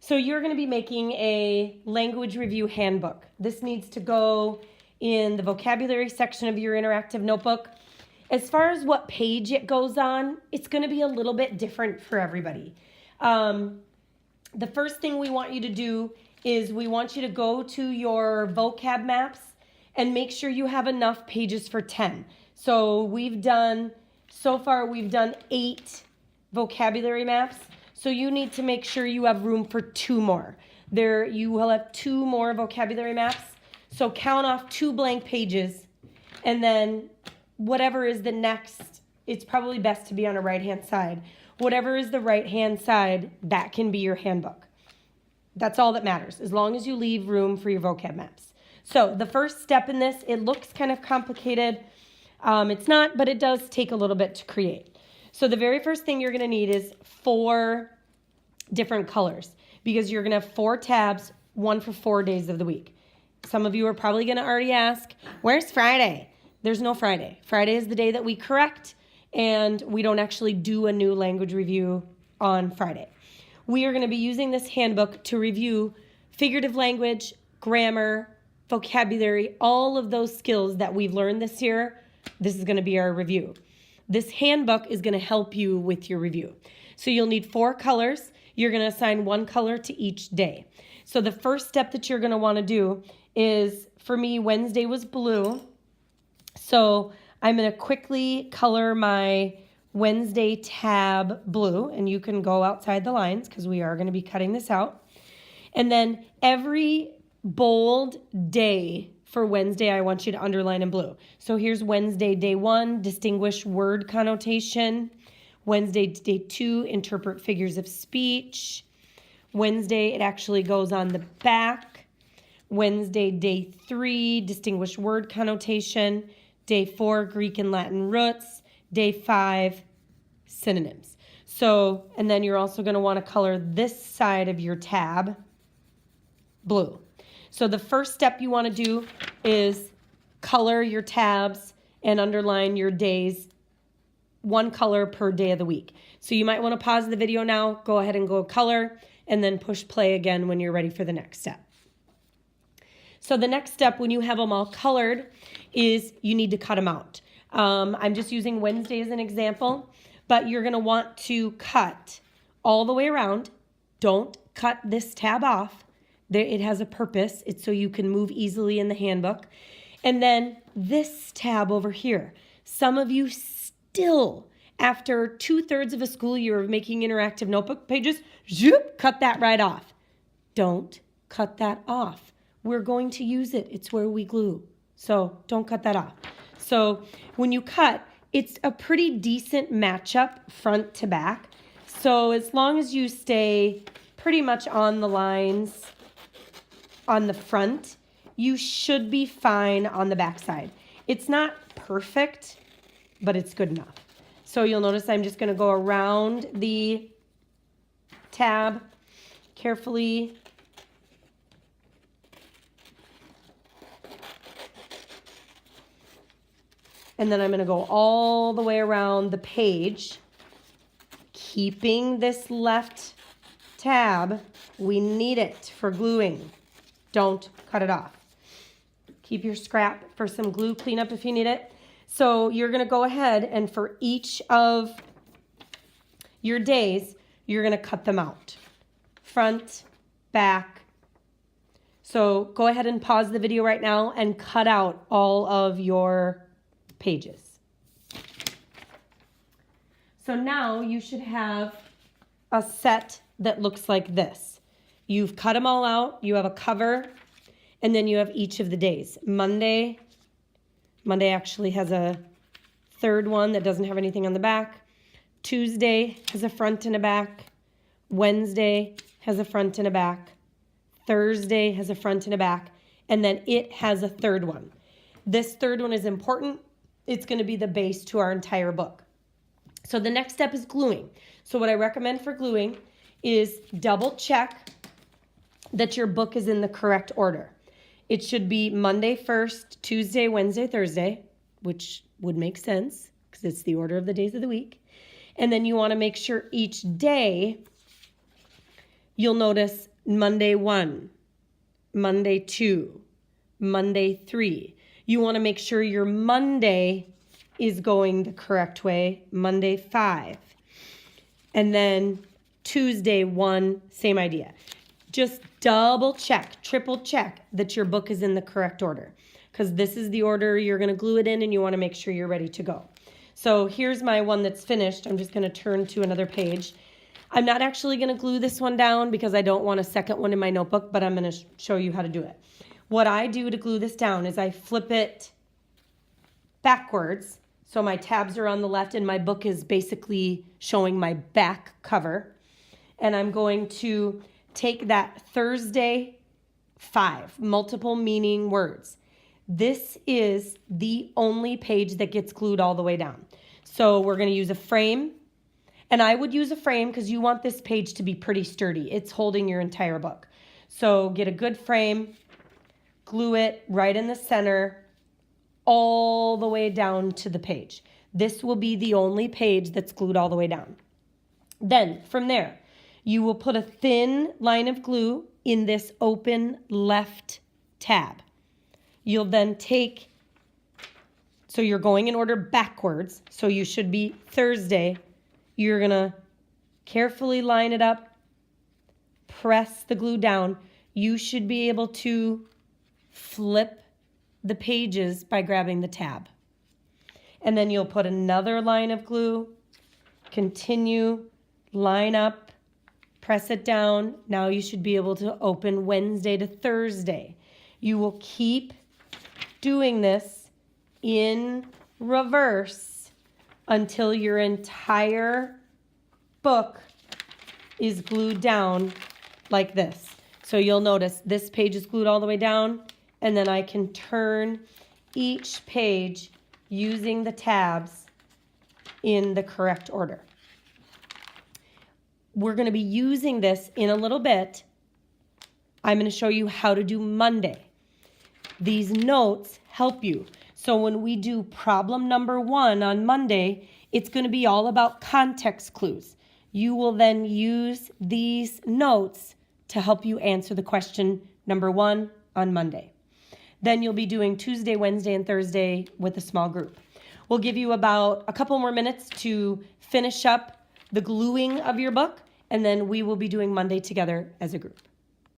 So you're going to be making a language review handbook. This needs to go in the vocabulary section of your interactive notebook. As far as what page it goes on, it's going to be a little bit different for everybody. The first thing we want you to do is we want you to go to your vocab maps and make sure you have enough pages for 10. So so far we've done 8 vocabulary maps. So you need to make sure you have room for 2 more. You will have 2 more vocabulary maps. So count off 2 blank pages, and then whatever is the next, it's probably best to be on a right-hand side. Whatever is the right-hand side, that can be your handbook. That's all that matters, as long as you leave room for your vocab maps. So the first step in this, it looks kind of complicated. It's not, but it does take a little bit to create. So the very first thing you're going to need is 4 different colors, because you're going to have 4 tabs, one for 4 days of the week. Some of you are probably going to already ask, where's Friday? There's no Friday. Friday is the day that we correct, and we don't actually do a new language review on Friday. We are going to be using this handbook to review figurative language, grammar, vocabulary, all of those skills that we've learned this year. This is going to be our review. This handbook is going to help you with your review. So you'll need 4 colors. You're going to assign 1 color to each day. So the first step that you're going to want to do is, for me, Wednesday was blue. So I'm going to quickly color my Wednesday tab blue, and you can go outside the lines because we are going to be cutting this out. And then every bold day for Wednesday, I want you to underline in blue. So here's Wednesday, day 1, distinguish word connotation. Wednesday, day 2, interpret figures of speech. Wednesday, it actually goes on the back. Wednesday, day 3, distinguish word connotation. Day 4, Greek and Latin roots. Day 5, synonyms. So, and then you're also going to want to color this side of your tab blue. So the first step you want to do is color your tabs and underline your days, 1 color per day of the week. So you might want to pause the video now, go ahead and go color, and then push play again when you're ready for the next step. So the next step, when you have them all colored, is you need to cut them out. I'm just using Wednesday as an example, but you're going to want to cut all the way around. Don't cut this tab off. It has a purpose. It's so you can move easily in the handbook. And then this tab over here. Some of you still, after 2/3 of a school year of making interactive notebook pages, cut that right off. Don't cut that off. We're going to use it. It's where we glue. So don't cut that off. So when you cut, it's a pretty decent matchup front to back. So as long as you stay pretty much on the lines on the front, you should be fine on the back side. It's not perfect, but it's good enough. So you'll notice I'm just going to go around the tab carefully. And then I'm going to go all the way around the page, keeping this left tab. We need it for gluing. Don't cut it off. Keep your scrap for some glue cleanup if you need it. So you're going to go ahead and for each of your days, you're going to cut them out. Front, back. So go ahead and pause the video right now and cut out all of your pages. So now you should have a set that looks like this. You've cut them all out. You have a cover, and then you have each of the days. Monday actually has a 3rd one that doesn't have anything on the back. Tuesday has a front and a back. Wednesday has a front and a back. Thursday has a front and a back. And then it has a 3rd one. This 3rd one is important. It's going to be the base to our entire book. So the next step is gluing. So what I recommend for gluing is double check that your book is in the correct order. It should be Monday first, Tuesday, Wednesday, Thursday, which would make sense because it's the order of the days of the week. And then you want to make sure each day, you'll notice Monday 1, Monday 2, Monday 3. You want to make sure your Monday is going the correct way, Monday 5. And then Tuesday 1, same idea. Just double check, triple check that your book is in the correct order, because this is the order you're going to glue it in, and you want to make sure you're ready to go. So here's my one that's finished. I'm just going to turn to another page. I'm not actually going to glue this one down because I don't want a second one in my notebook, but I'm going to show you how to do it. What I do to glue this down is I flip it backwards, so my tabs are on the left and my book is basically showing my back cover. And I'm going to take that Thursday 5, multiple meaning words. This is the only page that gets glued all the way down. So we're going to use a frame. And I would use a frame because you want this page to be pretty sturdy. It's holding your entire book. So get a good frame, glue it right in the center, all the way down to the page. This will be the only page that's glued all the way down. Then from there, you will put a thin line of glue in this open left tab. You'll then take, so you're going in order backwards, so you should be Thursday. You're going to carefully line it up, press the glue down. You should be able to flip the pages by grabbing the tab. And then you'll put another line of glue, continue, line up, press it down. Now you should be able to open Wednesday to Thursday. You will keep doing this in reverse until your entire book is glued down like this. So you'll notice this page is glued all the way down, and then I can turn each page using the tabs in the correct order. We're going to be using this in a little bit. I'm going to show you how to do Monday. These notes help you. So when we do problem number 1 on Monday, it's going to be all about context clues. You will then use these notes to help you answer the question number 1 on Monday. Then you'll be doing Tuesday, Wednesday, and Thursday with a small group. We'll give you about a couple more minutes to finish up the gluing of your book, and then we will be doing Monday together as a group.